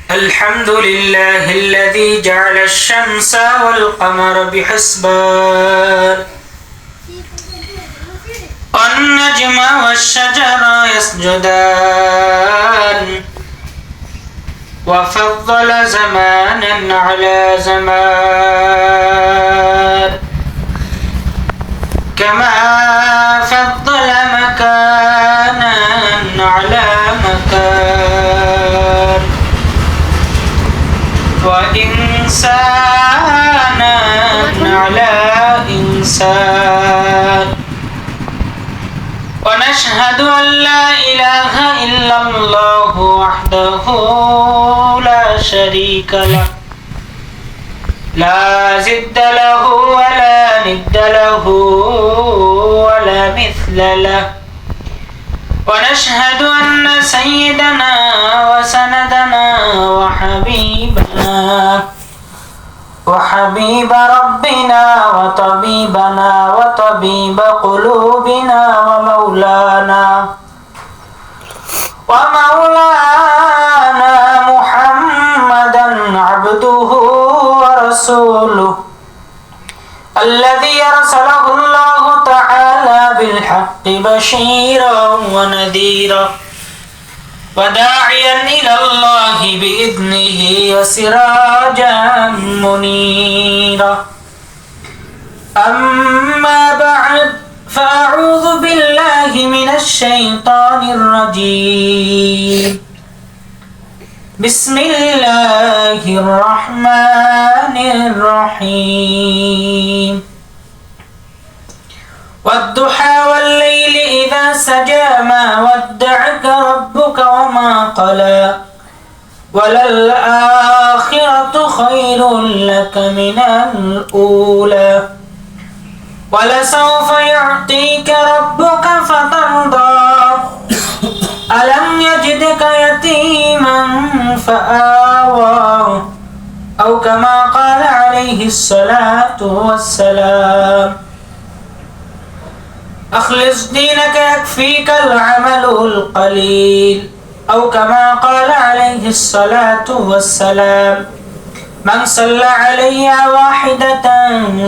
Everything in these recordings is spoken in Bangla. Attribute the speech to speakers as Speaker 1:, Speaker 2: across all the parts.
Speaker 1: الحمد لله الذي جعل الشمس والقمر بحسبان والنجم والشجر يسجدان وفضل زمانا على زمان كما فضل مكانا على مكان وإنسانا على إنسان ونشهد أن لا إله إلا الله وحده لا شريك له لا زد له ولا ند له ولا مثل له ونشهد أن سيدنا وسندنا وحبيب ربنا وطبيبنا وطبيب قلوبنا ومولانا محمدا عبده ورسوله الذي أرسله الله تعالى بالحق بشيرا ونذيرا وداعيا إلى الله بإذنه وسراجا منيرا أما بعد فأعوذ بالله من الشيطان الرجيم بسم الله الرحمن الرحيم والضحى والليل إذا سجى ما ودعك ربك وما قلى وللآخرة خير لك من الأولى ولسوف يعطيك ربك فترضى ألم يجدك يتيما فآوى أو كما قال عليه الصلاة والسلام أخلص دينك يكفيك العمل القليل أو كما قال عليه الصلاة والسلام من صلى علي واحدة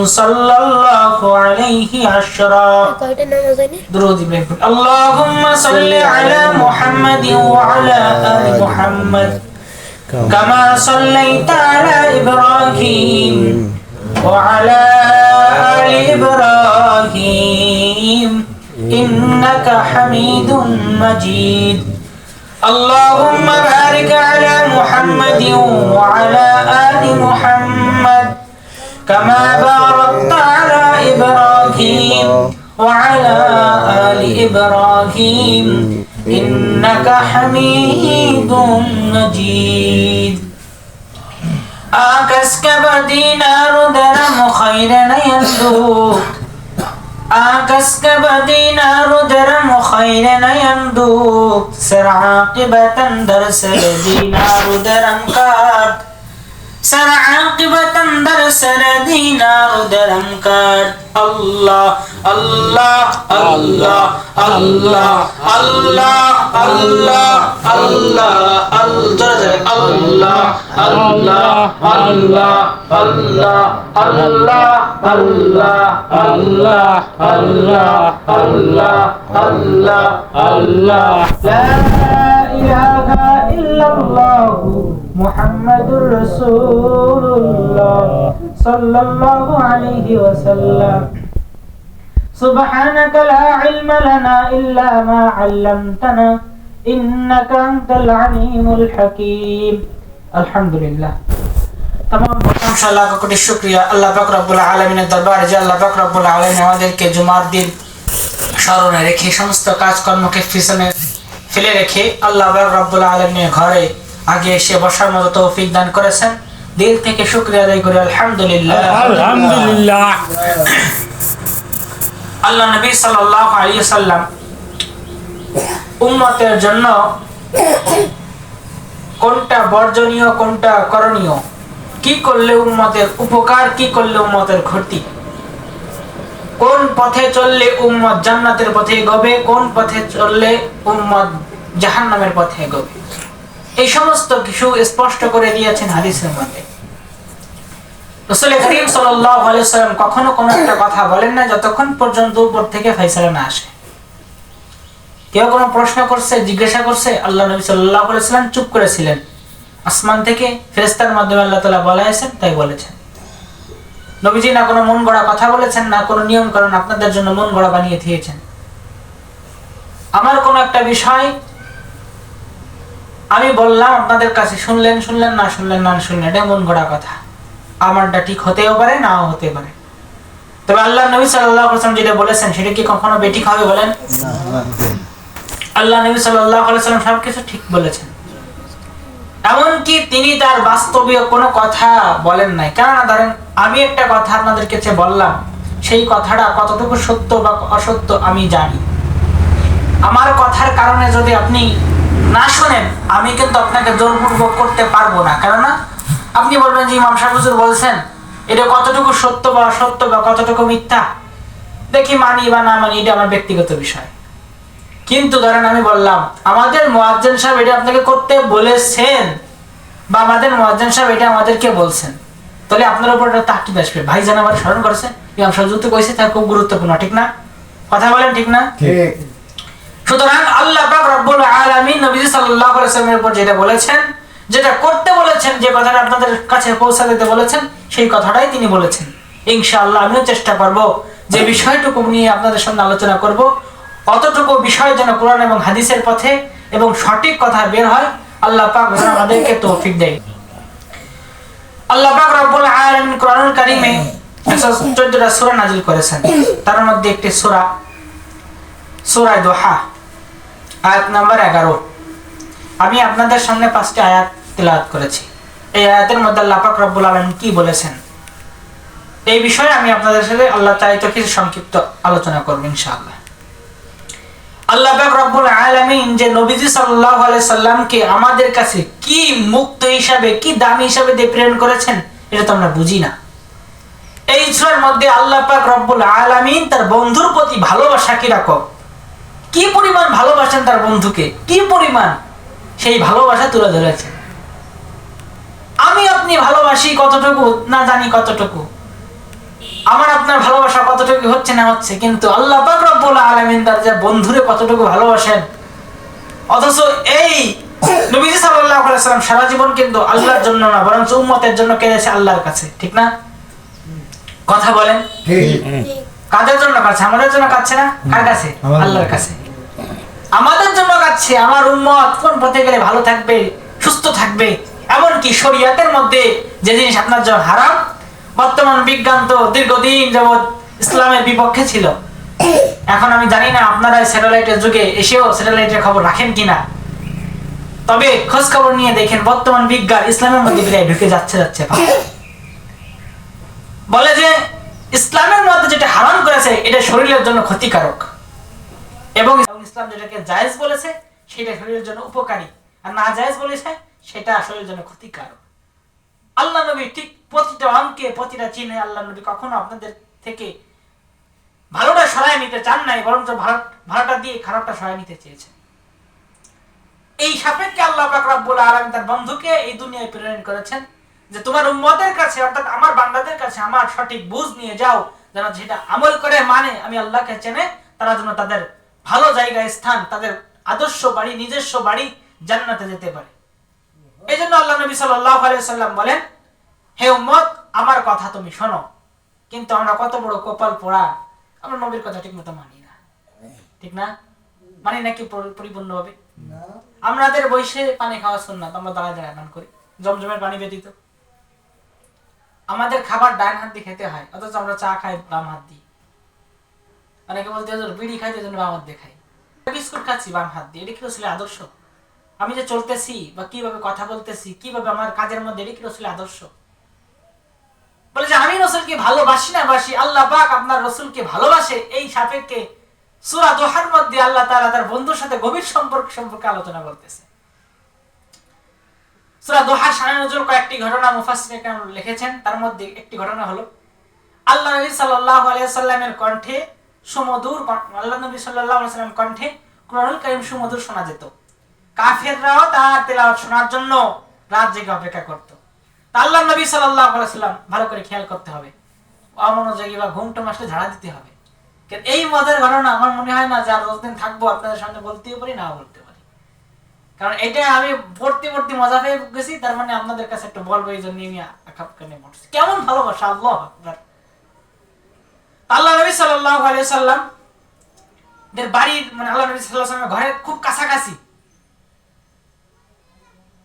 Speaker 1: صلى الله عليه عشرا درود إبراهيم اللهم صل على محمد وعلى آل محمد كما صليت على إبراهيم وعلى آل إبراهيم إنك حميد مجيد اللهم بارك على محمد وعلى آل محمد كما باركت على إبراهيم وعلى آل إبراهيم إنك حميد مجيد آكسك بدينار درم خيرنا يندوك آكسك بدينار درم خيرنا يندوك سر عاقبة درسل دينار درم كاد سر عاقبة درسل دينار درم كاد الله الله الله الله الله الله الله الله الله الله الله الله الله الله الله الله الله الله الله لا إله إلا الله محمد رسول الله صلى الله عليه وسلم سبحانك لا علم لنا إلا ما علمتنا إنك أنت العليم الحكيم الحمد لله तमाम प्रशंसा अल्लाह का कोटि शुक्रिया अल्लाह पाक रब्बुल आलमीনের দরবারে যে আল্লাহ পাক রব্বুল আলামিন আমাদেরকে জুমার দিন স্মরণে রেখে সমস্ত কাজকর্মকে পিছনে ফেলে রেখে আল্লাহ পাক রব্বুল আলামিনের ঘরে আগে এসে বসার মতো তৌফিক দান করেছেন দিল থেকে শুকরিয়া আদায় করি আলহামদুলিল্লাহ আলহামদুলিল্লাহ আল্লাহ নবী সাল্লাল্লাহু আলাইহি ওয়াসাল্লাম উম্মতের জন্য কোনটা বর্জনীয় কোনটা করণীয় কি করলে উম্মতের উপকার কি করলে উম্মতের ক্ষতি কোন পথে চললে উম্মত জান্নাতের পথে গবে কোন পথে চললে উম্মত জাহান্নামের পথে এগোবে। এই সমস্ত কিছু স্পষ্ট করে দিয়েছেন হাদিসের মধ্যে। রাসূল করিম সাল্লাল্লাহু আলাইহি ওয়াসাল্লাম কখনো কোনো একটা কথা বলেন না যতক্ষণ পর্যন্ত উপর থেকে ফয়সালা না আসে। কেউ কোনো প্রশ্ন করছে, জিজ্ঞাসা করছে, আল্লাহ নবী সাল্লাল্লাহু আলাইহি ওয়াসাল্লাম চুপ করেছিলেন। আসমান থেকে ফেরেশতার মাধ্যমে আল্লাহ তাআলা বলাইছেন, তাই বলেছেন। নবীজি না কোনো মন গড়া কথা বলেছেন, না কোনো নিয়ম কারণ আপনাদের জন্য মন গড়া বানিয়ে দিয়েছেন। আমার কোনো একটা বিষয় আমি বললাম, আপনাদের কাছে শুনলেন, না শুনলেন, এটা মন গড়া কথা। আমারটা ঠিক হতেও পারে, নাও হতে পারে। তবে আল্লাহ নবী সাল্লাল্লাহু আলাইহি ওয়াসাল্লাম যেটা বলেছেন সেটা কি কখনো বেঠিক হবে বলেন? আল্লাহ নবী সাল্লাল্লাহু আলাইহি ওয়াসাল্লাম সবকিছু ঠিক বলেছেন। এমনকি তিনি তার বাস্তবীয় কোনো কথা বলেন নাই। কেননা ধরেন আমি একটা কথা আপনাদেরকে বললাম, সেই কথাটা কতটুকু সত্য বা অসত্য আমি জানি। আমার কথার কারণে যদি আপনি না শোনেন, আমি কিন্তু আপনাকে জোরপূর্বক করতে পারবো না। কেননা আপনি বলবেন যে ইমাম সাহেব হুজুর বলছেন, এটা কতটুকু সত্য বা অসত্য বা কতটুকু মিথ্যা দেখি মানি বা না মানি, এটা আমার ব্যক্তিগত বিষয়। কিন্তু ধরেন আমি বললাম আমাদের মুয়াজ্জিন সাহেব এটা আপনাকে করতে বলেছেন, বা আমাদের মুয়াজ্জিন সাহেব এটা আমাদেরকে বলছেন, তাহলে আপনার উপর একটা তাকিদ আসবে, ভাইজান আমার স্মরণ করেছে, ইমাম সাহেব যুক্ত কইছে, তা খুব গুরুত্বপূর্ণ, ঠিক না? কথা বলেন ঠিক না?
Speaker 2: ঠিক।
Speaker 1: সুতরাং আল্লাহ পাক রব্বুল আলামিন নবী সাল্লাল্লাহু আলাইহি ওয়াসাল্লামের উপর যেটা বলেছেন, যেটা করতে বলেছেন, যে কথাটা আপনাদের কাছে পৌঁছে দিতে বলেছেন, সেই কথাটাই তিনি বলেছেন। ইনশাআল্লাহ আমিও চেষ্টা করব যে বিষয়টুকু নিয়ে আপনাদের সামনে আলোচনা করব, অতটুকু বিষয় যেন কোরআন এবং হাদিসের পথে এবং সঠিক কথা বের হয়। আল্লাহ পাক যেন আমাদেরকে তৌফিক দেয়। আল্লাহ পাক রব্বুল আলামিন কোরআনুল কারীমে 114টা সূরা নাযিল করেছেন। তার মধ্যে একটি সূরা সূরা দুহা, আয়াত নাম্বার 11। আমি আপনাদের সামনে 5টি আয়াত তেলাওয়াত করেছি। এই আয়াতের মধ্যে আল্লাহ পাক রব্বুল আলামিন কি বলেছেন এই বিষয়ে আমি আপনাদের সাথে আল্লাহ চাইতো কিছু সংক্ষিপ্ত আলোচনা করব ইনশাআল্লাহ। আল্লাহ পাক রব্বুল আলামিন যে নবীজি সাল্লাল্লাহু আলাইহি সাল্লামকে আমাদের কাছে কি মুক্ত হিসাবে, কি দামি হিসাবে দিয়ে প্রেরণ করেছেন, এটা তো আমরা বুঝি না। এই সূরার মধ্যে আল্লাহ পাক রব্বুল আলামিন তার বন্ধুর প্রতি ভালোবাসা কি রকম, কি পরিমাণ ভালোবাসেন তার বন্ধুকে, কি পরিমাণ সেই ভালোবাসা তুলে ধরেছেন। আমি আপনি ভালোবাসি কতটুকু না জানি, কতটুকু আমার আপনার ভালোবাসা কতটুকু হচ্ছে না হচ্ছে, কিন্তু আল্লাহ পাক রব্বুল আলামিন তার যে বন্ধুরে কতটুকু ভালোবাসেন। অথচ এই নবীজি সাল্লাল্লাহু আলাইহি ওয়াসাল্লাম সারা জীবন কিন্তু আল্লাহর জন্য না, বরং উম্মতের জন্য কেঁদেছে আল্লাহর কাছে, ঠিক না? কথা বলেন
Speaker 2: ঠিক।
Speaker 1: কাদের জন্য কাছে? আমাদের জন্য কাছে না? কার কাছে? আল্লাহর কাছে। আমাদের জন্য কাছে, আমার উম্মত কোন পথে গেলে ভালো থাকবে, সুস্থ থাকবে। এমনকি শরীয়তের মধ্যে যে জিনিস আপনার জন্য হারাম, বর্তমান বিজ্ঞান তো দীর্ঘদিন যাবৎ ইসলামের বিপক্ষে ছিল। এখন আমি জানি না আপনারা স্যাটেলাইটের যুগে এসেও স্যাটেলাইটের খবর রাখেন কিনা, তবে খোঁজ খবর নিয়ে দেখেন বর্তমান বিজ্ঞান ইসলামের মধ্যে প্রায় ঢুকে যাচ্ছে। বলে যে ইসলামের মধ্যে যেটা হারাম করেছে এটা শরীরের জন্য ক্ষতিকারক, এবং ইসলাম যেটাকে জায়েজ বলেছে সেটা শরীরের জন্য উপকারী, আর না জায়েজ বলেছে সেটা শরীরের জন্য ক্ষতিকারক। আল্লাহ নবী ঠিক প্রতিটা অঙ্কে, প্রতিটা চিহ্নে আল্লাহ নবী কখনো আপনাদের থেকে ভালোটা সরায় নিতে চান নাই, বরং ভালোটা দিয়ে খারাপটা সরায় নিতে চেয়েছেন। এই সাপেক্ষে আল্লাহ পাক রব্বুল আলামিন তার বন্ধুকে এই দুনিয়ায় প্রেরণ করেছেন যে তোমার উম্মতের কাছে, অর্থাৎ আমার বান্দাদের কাছে আমার সঠিক বুঝ নিয়ে যাও, যেন সেটা আমল করে মানে আমি আল্লাহকে চেনে, তারা যেন তাদের ভালো জায়গায় স্থান, তাদের আদর্শ বাড়ি, নিজস্ব বাড়ি জান্নাতে যেতে পারে। এই জন্য আল্লাহ নবী সাল্লাল্লাহু আলাইহি ওয়াসাল্লাম বলেন, হে উম্মত আমার কথা তুমি শোনো। কিন্তু আমরা কত বড় কপাল পোড়া, আমরা নবীর কথা ঠিক মতো মানি না, ঠিক না? মানি নাকি পরিপূর্ণভাবে? আমাদের বয়সে পানি খাওয়া সুন্নাত, আমরা দাঁড়ায় দাঁড়ায় পান করি, জমজমের পানি ব্যতীত। আমাদের খাবার ডান হাত দিয়ে খেতে হয়, অথচ আমরা চা খাই বাম হাত দিয়ে। অনেকে বলতে বিড়ি খাইতে জন্য বাম হাত দিয়ে খাই, বিস্কুট খাচ্ছি বাম হাত দিয়ে। এটা কি আসলে আদর্শ? আমি যে চলতেছি বা কিভাবে কথা বলতেছি, কিভাবে আমার কাজের মধ্যে, এটা কি আসলে আদর্শ? বলে যে আমি রাসূলকে ভালোবাসি না বাসি, আল্লাহ পাক আপনার রাসূলকে ভালোবাসে। এই সাপেক্ষে সূরা দুহার মধ্যে আল্লাহ তাআলা তার বন্ধুর সাথে গভীর সম্পর্কে আলোচনা করতেছে। সূরা দুহার শানে নজুল কয়েকটি ঘটনা মুফাসসিরিনে কেরাম লিখেছেন। তার মধ্যে একটি ঘটনা হলো আল্লাহ নবী সাল্লাল্লাহু আলাইহি ওয়াসাল্লামের কণ্ঠে কুরআনুল কারীম সুমধুর শোনা যেত। কাফেররাও তার তেলাওয়াত শোনার জন্য রাত জেগে অপেক্ষা করত। আল্লাহর নবী সাল্লাল্লাহু আলাইহি ওয়াসাল্লাম ভালো করে খেয়াল করতে হবে, অমনোযোগী বা ঘুমটুম আসলে ঝাড়া দিতে হবে। কিন্তু এই মজার ঘটনা আমার মনে হয় না যে আর যতদিন থাকবো আপনাদের সামনে বলতেও পারি, নাও বলতে পারি, কারণ এটা আমি পড়তে পড়তে মজা পেয়ে গেছি। তার মানে আপনাদের কাছে একটু বলবো, এই জন্য আমি আকাপকানে পড়ছি। কেমন ভালোবাসা, আল্লাহু আকবার। আল্লাহ নবী সাল্লাল্লাহু আলাইহি ওয়াসাল্লাম দের বাড়ির মানে আল্লাহ নবী সাল্লাল্লাহু আলাইহি ওয়াসাল্লামের ঘরের খুব কাছাকাছি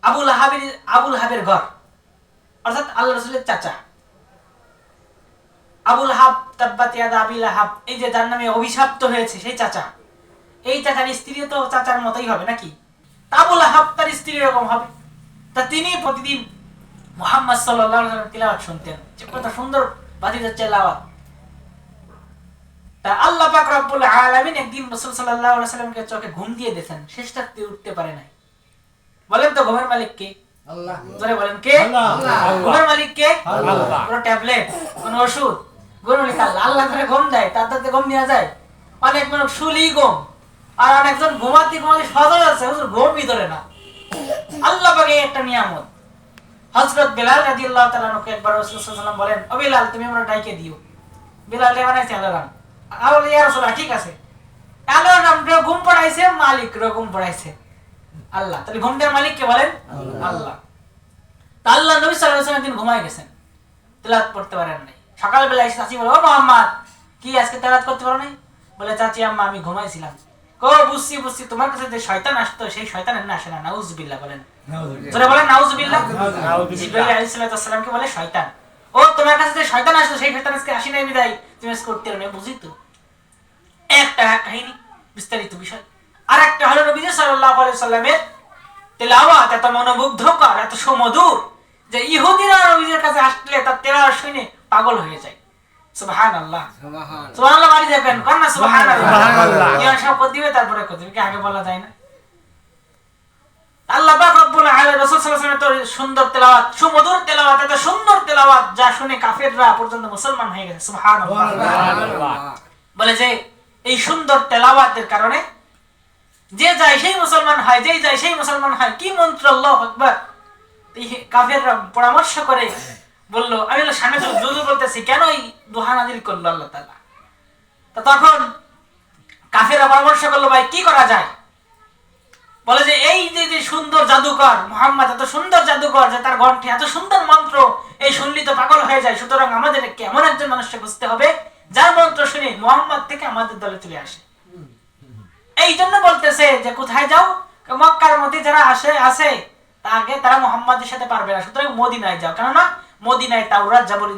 Speaker 1: আবুল হাবের ঘর, অর্থাৎ আল্লাহ রাসূলের চাচা আবুল হাব, তাব্বাত ইয়াদা আবি লাহাব, এই যে যার নামে অভিশপ্ত হয়েছে সেই চাচা, এই চাচার স্ত্রীও তো চাচার মতোই হবে নাকি? আবুল হাব তার স্ত্রী এরকম হবে। তা তিনি প্রতিদিন মুহাম্মদ সাল্লাল্লাহু আলাইহি ওয়াসাল্লাম তিলাওয়াত শুনতেন, যে কত সুন্দর বাতিজার তেলাওয়াত। তা আল্লাহ পাক রব্বুল আলামিন একদিন রাসূল সাল্লাল্লাহু আলাইহি ওয়াসাল্লামকে চোখে ঘুম দিয়ে দিয়েছেন, শেষটাতে উঠতে পারে নাই। বলেন তো ঘুমের মালিক কে? আল্লাহ। জোরে বলেন কে? আল্লাহ। ঘুমের মালিক কে? আল্লাহ। কোন ট্যাবলেট, কোন ওষুধ, ঘুমের মালিক আল্লাহ। আল্লাহ করে ঘুম দেয়, তাতে ঘুম নেওয়া যায়। অনেক মানুষ শুলি ঘুম, আর অনেকজন ঘুমাতে ঘুমাতে সজাগ আছে, হুজুর ঘুম ভিতরে না। আল্লাহ পাকে একটা নিয়ামত। হযরত বিলাল রাদিয়াল্লাহু তাআলা আনহুকে একবার রাসূল সাল্লাল্লাহু আলাইহি ওয়াসাল্লাম বলেন, ও বিলাল তুমি আমরা ডাইকে দিও। বিলাল রে বানাইছে আল্লাহ। আল্লাহ ইয়া রাসূলুল্লাহ, ঠিক আছে। আল্লাহ নামটা ঘুম পড়াইছে, মালিক রে ঘুম পড়াইছে আল্লাহ, তাহলে ঘুম দেওয়ার মালিক কে বলেন? আল্লাহ। তা আল্লাহ নবী সাল্লাল্লাহু আলাইহি ওয়াসাল্লাম দিন ঘুমায় গেছেন, তেলাওয়াত পড়তে পারেন নাই। সকালবেলা এসে চাচি বলে, ও মুহাম্মদ কি আজকে তেলাওয়াত করতে পারো নাই? বলে, চাচি আম্মা আমি ঘুমাইছিলাম। কো বুঝছি বুঝছি, তোমার কাছে যে শয়তান আসতো সেই শয়তান না আসে না। নাউজুবিল্লাহ বলেন, জোরে বলেন নাউজুবিল্লাহ। জিবরাইল আলাইহিস সালাম কে বলে শয়তান, ও তোমার কাছে যে শয়তান আসতো সেই শয়তান আজকে আসে নাই বিদায় তুমি আজকে করতে পারো না। বুঝি তো একটা কাহিনী, বিস্তারিত বিষয়। আর একটা হলো নবী সাল্লাল্লাহু আলাইহি ওয়াসাল্লামের তেলাওয়াত এত মনোমুগ্ধকর, এত সুমধুর যে ইহুদিরা নবীর কাছে আসলে তার তেলাওয়াত শুনে পাগল হয়ে যায়। সুবহানাল্লাহ, সুবহানাল্লাহ মারি যাবেন কোন না? সুবহানাল্লাহ। ইয়া সব দিবে তারপরে কত দিবে, কি আগে বলা যায় না? আল্লাহ পাক রব্বুল আলামিন রাসূল সাল্লাল্লাহু আলাইহি ওয়াসাল্লামের তো সুন্দর তেলাওয়াত, সুমধুর তেলাওয়াত, এত সুন্দর তেলাওয়াত যা শুনে কাফেররা পর্যন্ত মুসলমান হয়ে গেছে। সুবহানাল্লাহ। বলে যে এই সুন্দর তেলাওয়াতের কারণে যে যায় সেই মুসলমান হয়, যে যায় সেই মুসলমান হয়। কি মন্ত্র, আল্লাহু আকবার। কাফেররা পরামর্শ করে বলল, আমি হলো সামনে জুজু বলতেছি, কেন এই দোহা নাযিল করলো আল্লাহ তাআলা? তা তখন কাফেররা পরামর্শ করলো, ভাই কি করা যায়? বলে যে এই যে সুন্দর জাদুকর মুহাম্মদ, এত সুন্দর জাদুকর যে তার কণ্ঠে এত সুন্দর মন্ত্র, এই শুনলি তো পাগল হয়ে যায়। সুতরাং আমাদেরকে এমন একজন মানুষকে খুঁজতে হবে যার মন্ত্র শুনে মুহাম্মদ থেকে আমাদের দলে চলে আসে। এই জন্য বলতেছে যে কোথায় যাও, মক্কার মধ্যে যারা আসে তাকে তারা মুহাম্মাদের সাথে পারবে না, সুতরাং মদিনায় যাও। কেননা মদিনায় তাওরাত, জাবর,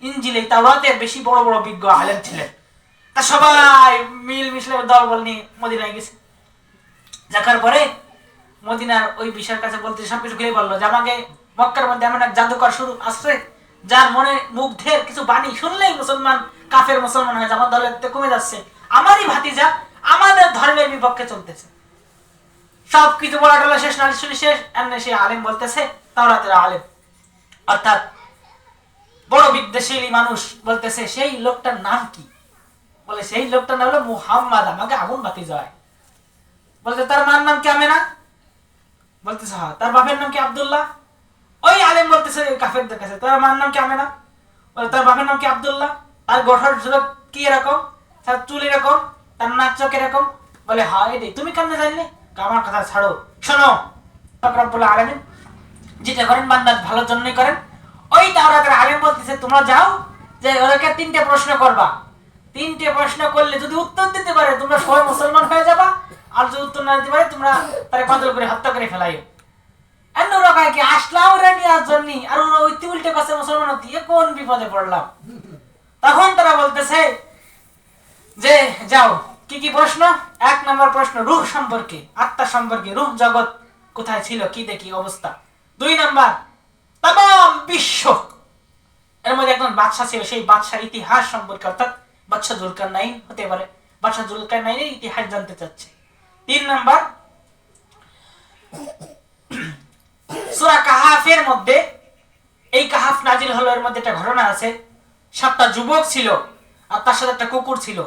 Speaker 1: ইনজিল এই তাওরাতের বেশি বড় বড় বিজ্ঞ আলেম ছিলেন। তা সবাই মিল মিশলে দল বল নিয়ে মদিনায় গেছে। দেখার পরে মদিনার ওই বিষয়ের কাছে বলতে সবকিছু খুলে বললো যে আমাকে মক্কার মধ্যে এমন এক জাদুকর শুরু আসছে যার মনে মুগ্ধের কিছু বাণী শুনলেই মুসলমান কাফের মুসলমান হয়ে আমার দলের কমে যাচ্ছে, আমারই ভাতিজা আমাদের ধর্মের বিপক্ষে চলতেছে। সবকিছু বলা টলা শেষ, না শুনি শেষ, এমনি সে আলেম বলতেছে, তাওরাতের আলেম অর্থাৎ বড় বিদ্বেষী মানুষ বলতেছে, সেই লোকটার নাম কি? বলে সেই লোকটার নাম হলো মুহাম্মদ, আমাকে আগুন বাতি যায়। বলতে তার মার নাম কি আমেনা? বলতেছে হ্যাঁ। তার বাপের নাম কি আব্দুল্লাহ? ওই আলেম বলতেছে কাফেরদের কাছে, তার মার নাম কি আমেনা? বলে তার বাপের নাম কি আব্দুল্লাহ। তার গঠন কি এরকম, তার চুল এরকম, তার নাক চোখ এরকম। বলে হ্যাঁ এটাই। তুমি কেমনে জানলে? আমার কথা ছাড়ো, শোনো রব্বুল আলামিন যেটা করেন বান্দার ভালোর জন্যই করেন। ওই তাওরাতের আলেম বলতেছে তোমরা যাও, যে ওদেরকে 3টে প্রশ্ন করবা। 3টে প্রশ্ন করলে যদি উত্তর দিতে পারে তোমরা সবাই মুসলমান হয়ে যাবা, আর যদি উত্তর না দিতে পারে তোমরা তারে কতল করে হত্যা করে ফেলাইও। ওরা কয় কি আসলাম ওরা নেওয়ার জন্য, আর ওরা উল্টে উল্টে কাছে মুসলমান হতে, কোন বিপদে পড়লাম। তখন তারা বলতেছে যে যাও। কি কি প্রশ্ন? 1 নম্বর প্রশ্ন রূহ সম্পর্কে, আত্মা সম্পর্কে, রূহ জগৎ কোথায় ছিল, কি দেখি অবস্থা। 2 নম্বর तमाम বিশ্ব, এর মধ্যে একজন বাদশা ছিল, সেই বাদশার ইতিহাস সম্পর্কে, অর্থাৎ বাদশা জুলকারনাইন হতে পারে, বাদশা জুলকারনাইনের ইতিহাস জানতে চাচ্ছে। 3 নম্বর সূরা কাহাফের মধ্যে, এই কাহাফ নাজিল হলো, এর মধ্যে একটা ঘটনা আছে। 7টা যুবক ছিল আর তার সাথে একটা কুকুর ছিল।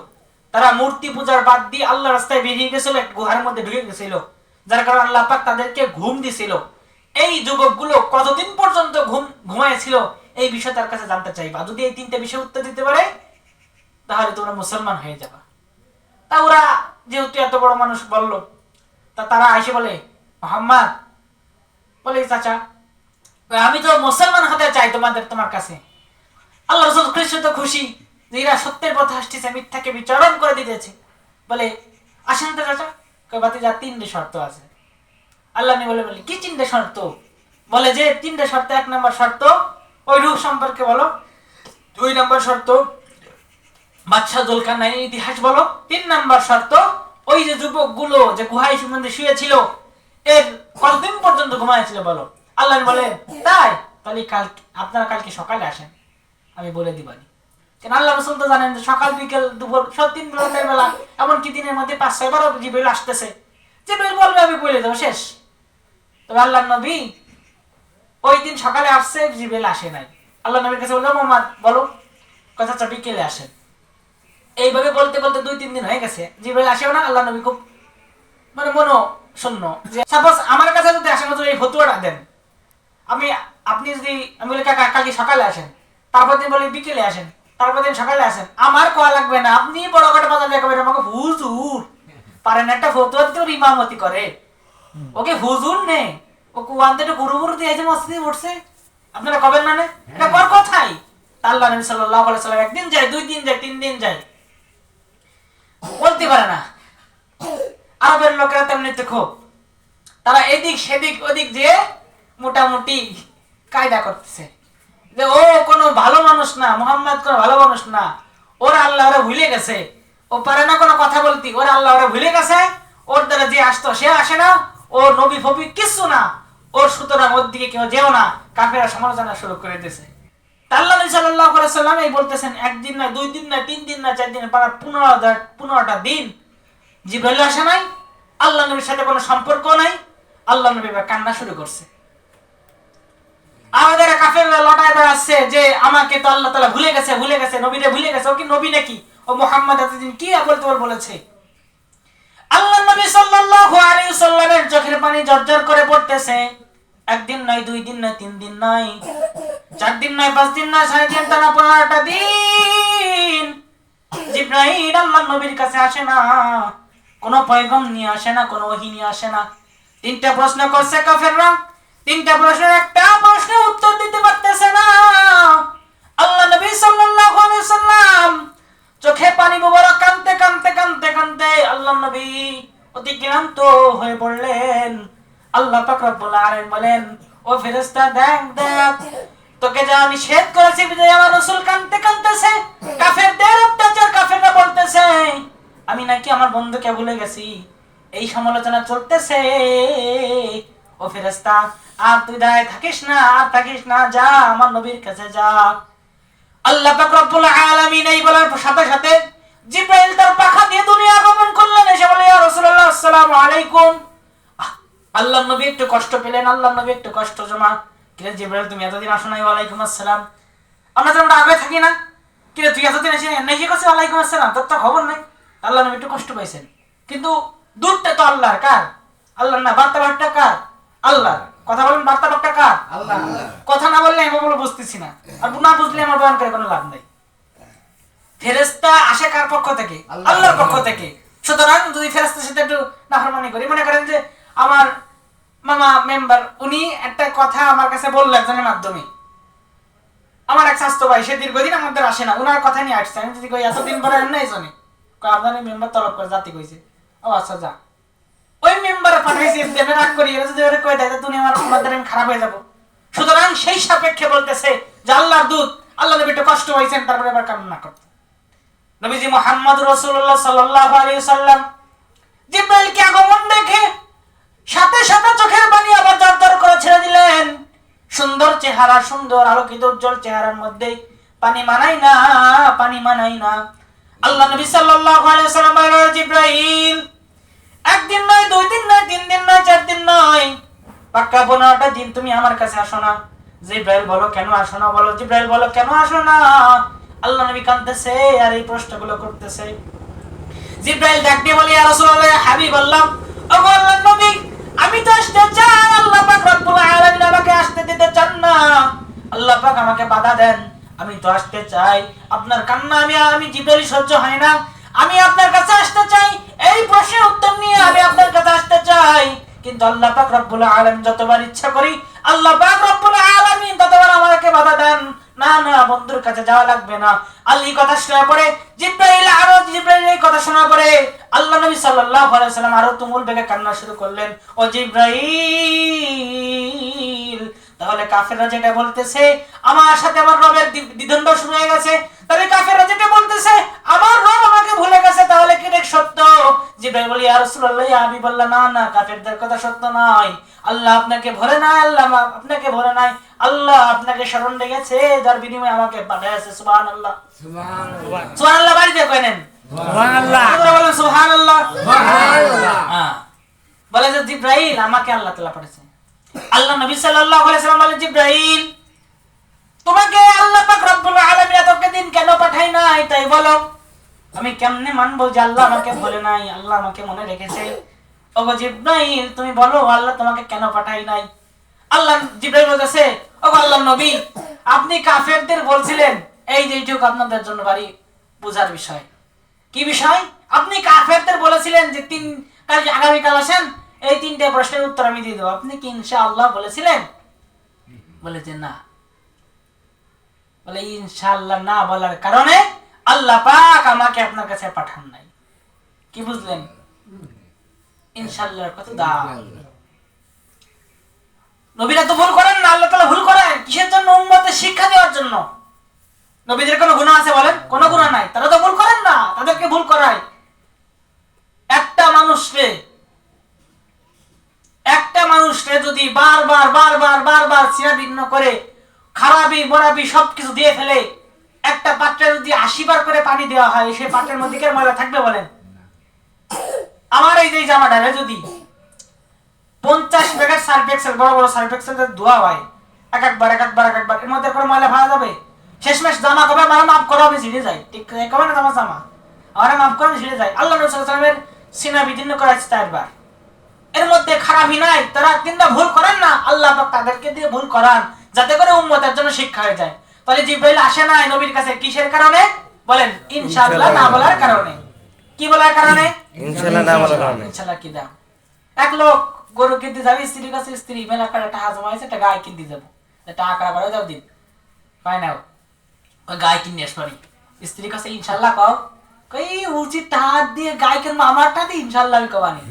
Speaker 1: তারা মূর্তি পূজার বাদ দিয়ে আল্লাহর রাস্তায় বেরিয়ে গেছিল, এক গুহার মধ্যে ঢুকে গেছিল। যার কারণে আল্লাহ পাক তাদেরকে ঘুম দিছিল। এই যুবকগুলো কতদিন পর্যন্ত ঘুমাইছিল এই বিষয় তার কাছে জানতে চাইবা। যদি এই তিনটে বিষয় উত্তর দিতে পারে তাহলে তোমরা মুসলমান হয়ে যাবা। তা ওরা যেহেতু এত বড় মানুষ বলল, তা তারা এসে বলে, মুহাম্মদ বলে, চাচা আমি তো মুসলমান হতে চাই তোমার কাছে। আল্লাহ রাসূল খ্রিস্ট তো খুশি যে এরা সত্যের পথে আসতেছে, মিথ্যাকে বিচরণ করে দিতেছে। বলে, আসেন তো চাচা। বাতি যা তিনটে শর্ত আছে। আল্লাহ বলে কি তিনটে শর্ত? বলে যে তিনটে শর্ত, 1 নম্বর শর্ত ওই রূহ সম্পর্কে বলো, 2 নম্বর শর্ত বাদশাহ জুলকারনাইনের ইতিহাস বলো, 3 নম্বর শর্ত ওই যে যুবকগুলো যে গুহায় মধ্যে শুয়েছিল এর কতদিন পর্যন্ত ঘুমাইছিল বলো। আল্লাহ বলে, তাই তাহলে আপনারা কালকে সকালে আসেন, আমি বলে দিবানি। কেন আল্লাহ রাসূল তো জানেন যে সকাল বিকেল দুপুর সব 3 বেলা, এমনকি দিনের মধ্যে 5-6 বার জিবরিল আসতেছে। জিবরিল বলবে আমি বলে দেবো, শেষ। তবে আল্লাহ নবী ওই দিন সকালে আসছে, জিবরিল আসে নাই। আল্লাহ নবীর কাছে বললো, মুহাম্মদ বলো, কথা বিকেলে আসেন। এইভাবে বলতে বলতে 2-3 দিন হয়ে গেছে, জিবরিল আসেও না। আল্লাহ নবী খুব মনো শূন্য, যে সাপোজ আমার কাছে যদি আসেন এই ফতুয়াটা দেন, আপনি যদি আমি বলি কাকা কালকে সকালে আসেন, তারপর দিন বলি বিকেলে আসেন, তারপর দিন সকালে আসেন, আমার কোয়া লাগবে না, আপনি বড় কথা বাজার দেখাবেন আমাকে হুজুর পারেন একটা ফতুয়া দিতে, ওর ইমামতি করে। ওকে হুজুর নে, ও কুয়ান্তে একটু গুরু গুরু দিয়েছে, মসজিদে উঠছে, আপনারা কবেন না? এটা কর কথাই। আল্লাহ নবী সাল্লাল্লাহু আলাইহি ওয়াসাল্লাম 1 দিন যায়, 2 দিন যায়, 3 দিন যায়, বলতে পারে না। আরবের লোকেরা তেমনি তো খুব, তারা এদিক সেদিক ওদিক যে মোটামুটি কায়দা করতেছে যে ও কোনো ভালো মানুষ না, মুহাম্মদ কোনো ভালো মানুষ না, ওরা আল্লাহ ওরা ভুলে গেছে, ও পারে না কোনো কথা বলতে, ওরা আল্লাহ ওরা ভুলে গেছে, ওর দ্বারা যে আসতো সে আসে না, ও নবী ফবি কিছু না, ওর সুতরাং ওর দিকে কেউ যেও না। কাফেররা সমালোচনা শুরু করে দিয়েছে। আল্লাহ নবী সাল্লাল্লাহু আলাইহি ওয়াসাল্লাম এই বলতেছেন, 1 দিন না, 2 দিন না, 3 দিন না, 4 দিন, 15টা দিন জিবরাইল আসে নাই, আল্লাহ নবীর সাথে কোনো সম্পর্ক নাই। আল্লাহ নবী কান্না শুরু করছে। আমাদের কাফেররা লটায় বেড়াচ্ছে যে আমাকে তো আল্লাহ তাআলা ভুলে গেছে, নবীরে ভুলে গেছে। ও কি নবী নাকি? ও মুহাম্মদ এতদিন কি বলেছে? আল্লাহ নবী সাল্লাল্লাহু আলাইহি ওয়াসাল্লামের চোখের পানি ঝরঝর করে পড়তেছে। 1 দিন নয়, 2 দিন নয়, 3 দিন নয়, 4 দিন নয়, 5 দিন নয়, 3.5 টানা 15টা দিন জিবরাইল আল্লাহ নবীর কাছে আসে না, কোনো পয়গাম নিয়ে আসে না, কোনো ওহী নিয়ে আসে না। 3টা প্রশ্ন করছে কাফেররা, 3টা প্রশ্নের একটা প্রশ্নের উত্তর দিতে পারতেছে না। আল্লাহ নবী সাল্লাল্লাহু আলাইহি ওয়াসাল্লাম চোখে পানি মোবারক কাঁদতে কাঁদতে কাঁদতে কাঁদতে আল্লাহ নবী অতি ক্লান্ত হয়ে পড়লেন। আল্লাহ পাক রব্বুল আলামিন বলেন, ও ফেরেশতা দেখ তোকে যা আমি নিষেধ করেছি বিধায় আমার রাসূল কাঁদতে কাঁদতেছে। কাফেরদের অত্যাচার, কাফেররা বলতেছে আমি নাকি আমার বন্ধুকে ভুলে গেছি, এই সমালোচনা চলতেছে। ও ফেরেশতা আর তুই দাঁড়ায় থাকিস না, যা আমার নবীর কাছে যা। আল্লাহ পাক রব্বুল আলামিন এই বলার সাথে সাথে জিবরাইল তার পাখা দিয়ে দুনিয়া আগমন করলেন। এসে বলে, ইয়া রাসূলুল্লাহ আসসালামু আলাইকুম। আল্লাহ নবী একটু কষ্ট পেলেন, আল্লাহ নবী একটু কষ্ট জমা। কিরে জিবরাইল তুমি এতদিন আসো নাই? ওয়ালাইকুম আসসালাম। আমরা তো আগে থাকি না, কিরে তুই এতদিন এসে নাকি করছিস? ওয়ালাইকুম আসসালাম, তোর তো খবর নাই। আল্লাহ নবী একটু কষ্ট পাইছেন, কিন্তু দূরটা তো আল্লাহর। কার? আল্লাহর না। বার্তাবাহকটা কার? আল্লাহর। কথা বলেন, বার্তাবাহকটা কার? আল্লাহ। কথা না বললে আমি বলে বুঝতেছি না, আর না বুঝলে আমার বয়ান করে কোনো লাভ নাই। ফেরেশতা আসে কার পক্ষ থেকে? আল্লাহর পক্ষ থেকে। সুতরাং যদি ফেরেশতার সাথে একটু নাফরমানি করি, মনে করেন যে আমার মামা মেম্বার উনি একটা কথা আমার কাছে বললো একজনের মাধ্যমে, আমার এক স্বাস্থ্য ভাই সে দীর্ঘদিন আমাদের আসে না, উনার কথা নিয়ে আসছে। আমি যদি কই এতদিন পরে আন না এই জন্য আপনার মেম্বার তলব করে জাতি কইছে, ও আচ্ছা যা। ওই মেম্বারে পাঠাইছি দেবে রাগ করি, যদি ওরে কই দেয় তুমি আমার আমাদের আমি খারাপ হয়ে যাব। সুতরাং সেই সাপেক্ষে বলতেছে যে আল্লাহর দূত আল্লাহ নবী একটু কষ্ট হইছেন, তারপরে আবার কান্না করতে। নবীজি মুহাম্মদ রাসূলুল্লাহ সাল্লাল্লাহু আলাইহি ওয়াসাল্লাম জিবরাইলকে আগমন দেখে সাথে সাথে চোখের পানি আবার দরদর করে ছেড়ে দিলেন। সুন্দর চেহারা, সুন্দর আলোকিত উজ্জ্বল চেহারার মধ্যে পানি মানাই না। আল্লাহ নবী সাল্লাল্লাহু আলাইহি ওয়াসাল্লাম বললেন, জিবরাইল 1 দিন নয়, 2 দিন নয়, 3 দিন নয়, 4 দিন নয়, পাক্কা 15টা দিন তুমি আমার কাছে আসো না। জিবরাইল বলো কেন আসো না? বলো জিবরাইল বলো কেন আসো না? আল্লাহ নবী কাঁদতেছে আর এই প্রশ্নগুলো করতেছে। জিবরাইল ডাক দিয়ে বলে, ইয়া রাসূলুল্লাহ, ইয়া হাবিবাল্লাহ, ও আল্লাহর নবী আমি তো আসতে চাই, আল্লাহ পাক রব্বুল আলামিন আমাকে আসতে দিতে চান না। আল্লাহ পাক আমাকে বাধা দেন। আমি তো আসতে চাই, আপনার কান্না আমি জিব্রাইল সহ্য হয় না। আমি আপনার কাছে আসতে চাই, এই প্রশ্নের উত্তর নিয়ে আমি আপনার কাছে আসতে চাই। কিন্তু আল্লাহ পাক রব্বুল আলামিন যতবার ইচ্ছা করি, আল্লাহ পাক রব্বুল আলামিন ততবার আমাকে বাধা দেন। না না, বন্ধুর কাছে যাওয়া লাগবে না। আলী কথা শোনা পড়ে জিব্রাইল এই কথা শোনা পড়ে আল্লাহ নবী সাল্লাল্লাহু আলাইহি সাল্লাম আরো তুমুল বেগে কান্না শুরু করলেন। ও জিব্রাইল, তাহলে কাফেররা যেটা বলতেছে আমার সাথে আমার রবের দ্বিধাদ্বন্দ্ব শুরু হয়ে গেছে, তাহলে কাফেররা যেটা বলতেছে আমার রব আমাকে ভুলে গেছে, তাহলে কি এটা সত্য? জিব্রাইল বলে, ইয়া রাসূলুল্লাহ, ইয়া হাবিবাল্লাহ, না না, কাফেরদের কথা সত্য নয়। আল্লাহ আপনাকে ভুলে নাই, আল্লাহ আপনাকে ভুলে নাই। আল্লাহ আপনাকে স্মরণ রেখেছে, যার বিনিময়ে আমাকে পাঠিয়েছে। সুবহানাল্লাহ, সুবহানাল্লাহ, সুবহানাল্লাহ। বাড়িতে কইলেন সুবহানাল্লাহ, বলেন সুবহানাল্লাহ, সুবহানাল্লাহ। বলে যে জিব্রাইল আমাকে আল্লাহ তাআলা পাঠিয়েছে। আল্লাহ নবী সাল্লাল্লাহু আলাইহি সাল্লাম বলেন, জিব্রাইল তোমাকে আল্লাহ পাক রব্বুল আলামিন এতদিন কেন পাঠাই নাই তাই বলো। আমি কেমনে মানবো যে আল্লাহ আমাকে বলে নাই, আল্লাহ আমাকে মনে রেখেছে? ওগো জিব্রাইল তুমি বলো আল্লাহ তোমাকে কেন পাঠাই নাই। আল্লাহ জিব্রাইল বলতেছে, ওগো আল্লাহর নবী, আপনি কাফেরদের বলছিলেন, এই যে এইটুকু আপনাদের জন্য বাড়ি বুঝার বিষয়। কি বিষয়? আপনি কাফেরদের বলেছিলেন যে কালকে আগামীকাল আসেন, এই তিনটে প্রশ্নের উত্তর আমি দিয়ে দেবো। আপনি কি ইনশাআল্লাহ বলেছিলেন? বলে যে না। বলে ইনশাআল্লাহ না বলার কারণে আল্লাহ পাক আমাকে আপনার কাছে পাঠান নাই। কি বুঝলেন? ইনশাআল্লাহর কত দাম। নবীরা তো ভুল করেন না, আল্লাহ তাআলা ভুল করেন কিসের জন্য? উম্মতের শিক্ষা দেওয়ার জন্য। নবীদের কোনো গুনাহ আছে বলেন? কোনো গুনাহ নাই, তারা তো ভুল করেন না, তাদেরকে ভুল করায়। একটা মানুষকে যদি বারবার ছিন্নভিন্ন করে খারাপি বরাবি সবকিছু দিয়ে ফেলে, একটা পাত্রে যদি 80 বার করে পানি দেওয়া হয়, সেই পাত্রের মধ্যে কি ময়লা থাকবে বলেন? আমার এই যে জামাটারে যদি 50 প্যাকেট সার্ফ এক্সেল, বড় বড় সার্ফ এক্সেল ধোয়া হয় একবার এর মধ্যে কোনো ময়লা ভাড়া যাবে? শেষমেশ জামা কবে আমার মাফ করো, আমি ছিঁড়ে যাই। ঠিক কবে না জামা আমার মাফ করো, আমি ছিঁড়ে যাই। আল্লাহ নবী সাল্লাল্লাহু আলাইহি ওয়াসাল্লামের সিনা বিদীর্ণ করাচ্ছে 4 বার। এর মধ্যে খারাপই নাই, তারা কিন্তু ভুল করেন না, আল্লাহ পাক তাদেরকে দিয়ে ভুল করান যাতে করে উম্মতের জন্য শিক্ষা হয়ে যায়। তাহলে জিব্রাইল আসে নাই নবীর কাছে কিসের কারণে বলেন? ইনশাআল্লাহ না বলার কারণে। কি বলার কারণে? ইনশাআল্লাহ না বলার কারণে। ইনশাআল্লাহ কি দাম? এক লোক গরু কিনতে যাবে, স্ত্রীর কাছে, স্ত্রী মেলা করে টাকা জমা হয়েছে, একটা গায়ে কিনতে যাবো, টাকা করে যাও দিন পাই না, ওই গায়ে কিনে আসবানি। স্ত্রীর কাছে ইনশাআল্লাহ কও, কই উচিত টাকা দিয়ে গায়ে কিনবো, আমারটা দিয়ে ইনশাআল্লাহ আমি কবানি।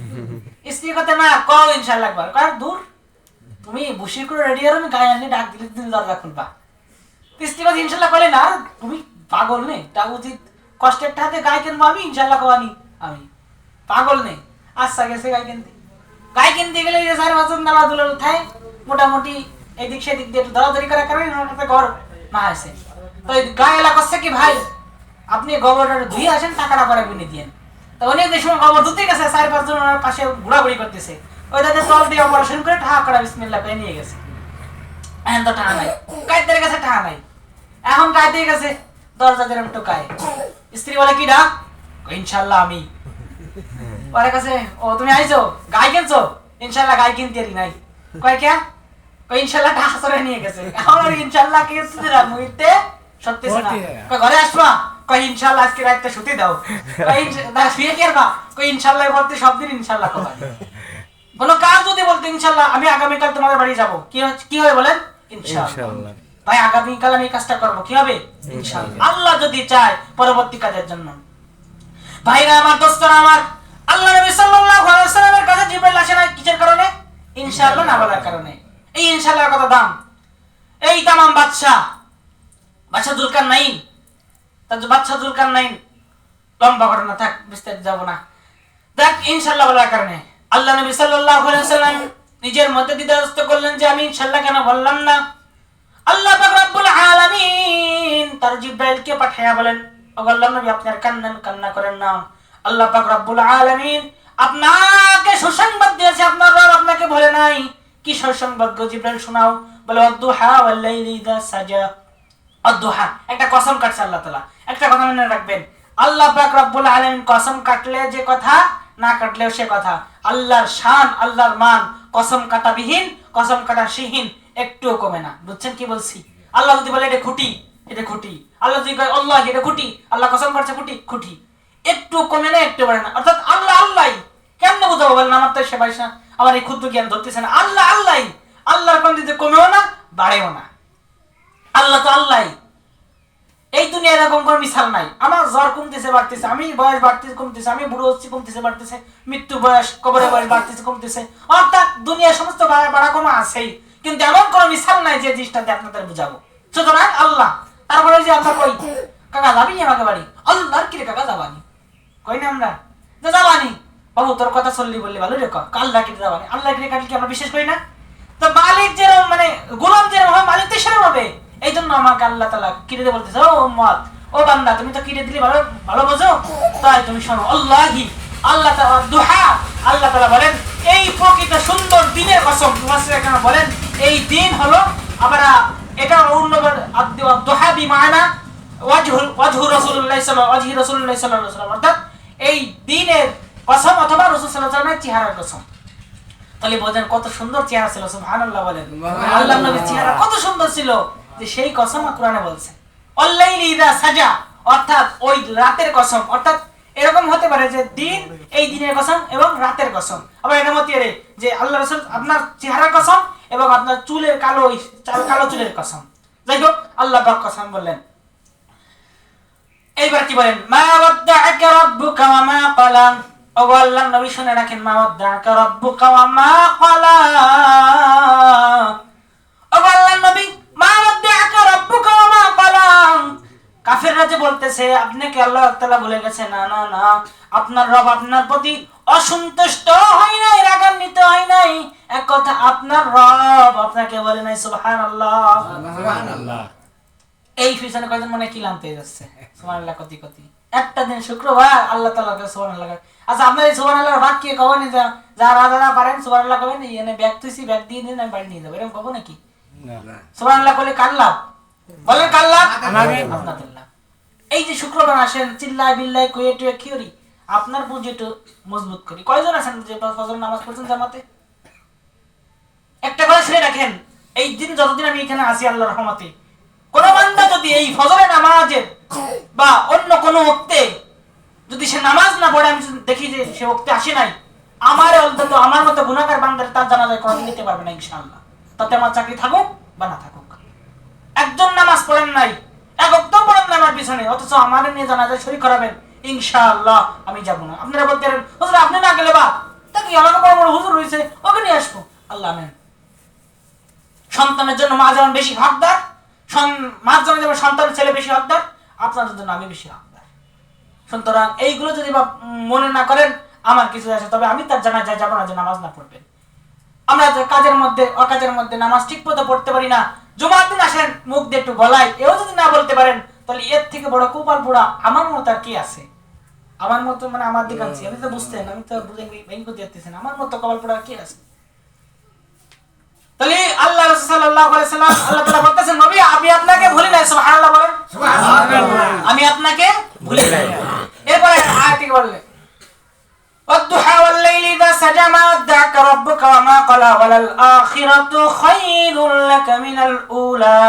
Speaker 1: স্ত্রী কথা না কও ইনশাআল্লাহ একবার, কার দূর তুমি বসে করে রেডি আর আমি গায়ে আনি ডাক দিলে তুমি দরজা খুলবা। স্ত্রী কথা ইনশাআল্লাহ করে না, তুমি পাগল নেই, তা উচিত কষ্টের টাকাতে গায়ে কিনবো আমি, ইনশাআল্লাহ কবানি আমি পাগল নেই। আচ্ছা গেছে গায়ে কিনতে গেলে 4-5 জন নালা দুলাল উঠায়, মোটামুটি এদিক সেদিক দিয়ে একটু দরাদরি করার কারণে ঘর না আছে। তো গায়ে এলাকা করছে কি ভাই, আপনি গোবরটা ধুয়ে আসেন, টাকাটা পরে বিনে দিয়েন। তো অনেক যে সময় গোবর ধুতে গেছে, 4-5 জন ওনার পাশে ঘোরাঘুরি করতেছে, ওই তাদের তল দিয়ে অপারেশন করে টাকা করা বিসমিল্লাহ করে নিয়ে গেছে। এখন তো টাকা নাই, কাইদের কাছে টাকা নাই, এখন কাইতে গেছে দরজা দিয়ে টোকায়। স্ত্রী বলে কি ডাক? ইনশাআল্লাহ আমি। পরে কাছে, ও তুমি আইছো গাই কিনছো? ইনশাআল্লাহ গাই কিনতে নাই। কয় কে? কই ইনশাআল্লাহ টাকা সরে নিয়ে গেছে। এখন আর ইনশাআল্লাহ কি সুদিরা মুইতে সত্যি না। কই ঘরে আসবা? কই ইনশাআল্লাহ আজকে রাতে শুতে দাও। কই ইনশাআল্লাহ শুয়ে কি করবা? কই ইনশাআল্লাহ বলতে সব দিন ইনশাআল্লাহ কবা। কোন কাজ যদি বলতে ইনশাআল্লাহ আমি আগামী কাল তোমাদের বাড়ি যাব, কি হবে বলেন? ইনশাআল্লাহ। ভাই আগামী কাল আমি কাজটা করব, কি হবে? ইনশাআল্লাহ। আল্লাহ যদি চায় পরবর্তী কাজের জন্য। ভাইরা আমার, দোস্তরা আমার, আল্লাহ নবী সাল্লাল্লাহু আলাইহি ওয়াসাল্লামের কাছে জিবরাইল আসে না কিসের কারণে? ইনশাআল্লাহ না বলার কারণে। এই ইনশাআল্লাহর কত দাম! এই তামাম বাদশা জুলকারনাইন, তার বাদশা জুলকারনাইন, লম্বা ঘটনা থাক, বিস্তারিত যাব না। দেখ ইনশাআল্লাহ বলার কারণে আল্লাহ নবী সাল্লাল্লাহু আলাইহি ওয়াসাল্লাম নিজের মধ্যে দ্বিধাগ্রস্ত করলেন যে আমি ইনশাআল্লাহ কেন বললাম না। আল্লাহ পাক রব্বুল আলামিন তার জিবরাইলকে পাঠায়া বলেন, ও আল্লাহর নবী আপনি আর কান্না করেন না। আল্লাহ পাক রব্বুল আলামিন আপনাকে সুসংবাদ দিয়েছে, আপনার রব আপনাকে বলে নাই। কি সুসংবাদ গো জিবরাইল শোনাও? বলে অদ্দুহা ওয়াল লাইলি ইযা সাজা। অদ্দুহা একটা কসম কাটছে আল্লাহ তাআলা। একটা কথা মনে রাখবেন, আল্লাহ পাক রব্বুল আলামিন কসম কাটলে যে কথা, না কাটলেও সে কথা। আল্লাহর শান, আল্লাহর মান কসম কাটাবিহীন, কসম কাটাসীহীন একটুও কমে না। বুঝছেন কি বলছি? আল্লাহ যদি বলে এটা খুঁটি, এটা খুঁটি, আল্লাহ যদি কয় আল্লাহ এটা খুঁটি, আল্লাহ কসম করছে খুঁটি, খুঁটি, একটু কমে না, একটু বাড়ে না। অর্থাৎ আল্লাহ আল্লাহ। কেমনে বুঝাবো বলেন? আমার তো সে পয়সা, আমার এই ক্ষুদ্র জ্ঞান ধরতেছে না। আল্লাহ আল্লাহ, আল্লাহর কোন দিতে কমেও না বাড়েও না। আল্লাহ তো আল্লাহ। এই দুনিয়া এরকম কোনো মিশাল নাই। আমার জ্বর কমতেছে বাড়তেছে, আমি বয়স বাড়তেছে কমতেছে, আমি বুড়ো হচ্ছি কমতেছে বাড়তেছে, মৃত্যু বয়স কবরের বয়স বাড়তেছে কমতেছে, অর্থাৎ দুনিয়ার সমস্ত বাড়া কমা আছেই, কিন্তু এমন কোনো মিশাল নাই যে জিনিসটাতে আপনাদের বুঝাবো। সুতরাং আল্লাহ, তারপরে যে আল্লাহ কই কাকা যাবি আমাকে বাড়ি, আল্লাহর কি রে কাকা যাবানি, কই না আমরা যে যাবানি, বাবু তোর কথা চললি বললি ভালো রে, আল্লাহ কি যাবানি, আল্লাহ কি কাটলে কি আমরা বিশ্বাস করি না? তো মালিক যেরকম মানে গোলাম যেরকম হয়, মালিক তো সেরকম হবে। এই জন্য আমাকে আল্লাহ তাআলা কিরে দিয়ে বলতেছে, ও উম্মত, ও বান্দা, তুমি তো কিরে দিলি ভালো ভালো বোঝো, তাই তুমি শোনো আল্লাহি, আল্লাহ তাআলা দুহা, আল্লাহ তাআলা বলেন এই প্রকৃত সুন্দর দিনের কসম। মুফাসসিররা বলেন এই দিন হলো, আমরা এটা অন্যবার দুহা বিমানা ওয়াজহু রাসূলুল্লাহ সাল্লাল্লাহু আলাইহি ওয়াসাল্লাম, অর্থাৎ এই দিনের কসম অথবা রাসূল সাল্লাল্লাহু আলাইহি ওয়াসাল্লামের চেহারার কসম। তাহলে বোঝেন কত সুন্দর চেহারা ছিল, সুবহানাল্লাহ বলেন। আল্লাহর নবীর চেহারা কত সুন্দর ছিল যে সেই কসম কোরআনে বলছে। আল্লাইলি ইযা সাজা, অর্থাৎ ওই রাতের কসম। অর্থাৎ এরকম হতে পারে যে দিন, এই দিনের কসম এবং রাতের কসম। আবার এর মধ্যে যে আল্লাহ রাসূল আপনার চেহারার কসম এবং আপনার চুলের কালো চুলের কসম। যাই হোক, আল্লাহ পাক কসম বললেন। এইবার কি বলেন? মা ওয়াদ্দাআকা রাব্বুকা ওয়া মা ক্বালা। ও আল্লাহর নবী শুনে রাখেন, মা ওয়াদ্দাআকা রাব্বুকা ওয়া মা ক্বালা। ও আল্লাহর নবী, মা ওয়াদ্দাআকা রাব্বুকা ওয়া মা ক্বালা। কাফেররা যে বলতেছে আপনাকে আল্লাহ তাআলা ভুলে গেছে, না না না, আপনার রব আপনার প্রতি অসন্তুষ্ট হয় নাই, রাগান্বিত হয় নাই। এক কথা, আপনার রব আপনাকে বলে নাই। সুবহানাল্লাহ, সুবহানাল্লাহ। এই পিছনে কয়জন মনে কি লানতে যাচ্ছে? সুবহানাল্লাহ কতি কতি। একটা দিন শুক্রবার আল্লাহ তাআলাকে সুবহানাল্লাহ। আচ্ছা, আপনার এই সুবহানাল্লাহর ভাগ কি কবেন? যারা পারেন সুবহানাল্লাহ কবেন, এনে ব্যাগ তুইছি, ব্যাগ দিয়ে দিন, আমি বাড়ি নিয়ে যাবো, এরকম কব নাকি? না। সুবহানাল্লাহ বলে কার লাভ? বলেন কার লাভ? আপনাদের লাভ। এই যে শুক্রবার আসেন, চিল্লাই বিল্লাই কইয়ে টুয়ে কি করি? আপনার পুঁজি একটু মজবুত করি। কয়জন আছেন যে ফজর নামাজ পড়ছেন জামাতে? একটা কথা শুনে রাখেন, এই দিন যতদিন আমি এখানে আসি আল্লাহর রহমতে, কোন বান্দা যদি এই ফজরের নামাজের বা অন্য কোন ওক্তে যদি সে নামাজ না পড়ে, আমি দেখি যে সে ওক্তে আসে নাই, আমার অন্তত আমার মতো গুনাহগার বান্দার তার জানাজায় কোনদিন নিতে পারবে না ইনশাআল্লাহ। তাতে আমার চাকরি থাকুক বা না থাকুক। একজন নামাজ পড়েন নাই, এক ওক্ত পড়েন না আমার পিছনে, অথচ আমার নিয়ে জানাজায় শরীক করাবেন, ইনশাআল্লাহ আমি যাব না। আপনারা বলতে পারেন, হুজুর আপনি না গেলে বা তা কি, আমাকে বড় বড় হুজুর হয়েছে, ওকে নিয়ে আসবো। আল্লাহ আমিন। সন্তানের জন্য মা যেমন বেশি হকদার, মার জন্য যেমন সন্তানের ছেলে বেশি হকদার, আপনাদের জন্য আমি বেশি হকদার। সুতরাং এইগুলো যদি মনে না করেন, আমার কিছু আছে, তবে আমি তার জানাজায় যাব না যে নামাজ না পড়বেন। আমরা যে কাজের মধ্যে অকাজের মধ্যে নামাজ ঠিক মতো পড়তে পারি না, জুমার দিন আসেন মুখ দিয়ে একটু গলায়, এও যদি না বলতে পারেন, তাহলে এর থেকে বড় কপাল পোড়া আমার মতো আর কি আছে? আমার মতো মানে আমার দিকে আনছি, আমি তো বুঝতেন, আমি তো বুঝে ভেঙে করতে যাচ্ছেন, আমার মতো কপাল পোড়া কি আছে? তাহলে আল্লাহ রাসূল সাল্লাল্লাহু আলাইহি ওয়াসাল্লাম, আল্লাহ তাআলা বলতেছেন, নবী আমি আপনাকে ভুলি নাই। সুবহানাল্লাহ বলেন, সুবহানাল্লাহ। আমি আপনাকে ভুলি নাই। এরপরে আয়াতটি বললেন, ওয়াদ-দুহা ওয়াল-লাইলি ইযা সাজা মা ওয়াদ্দাআকা রাব্বুকা ওয়া মা ক্বালা ওয়ালাল আখিরাতু খায়রুল লাকা মিনাল উলা।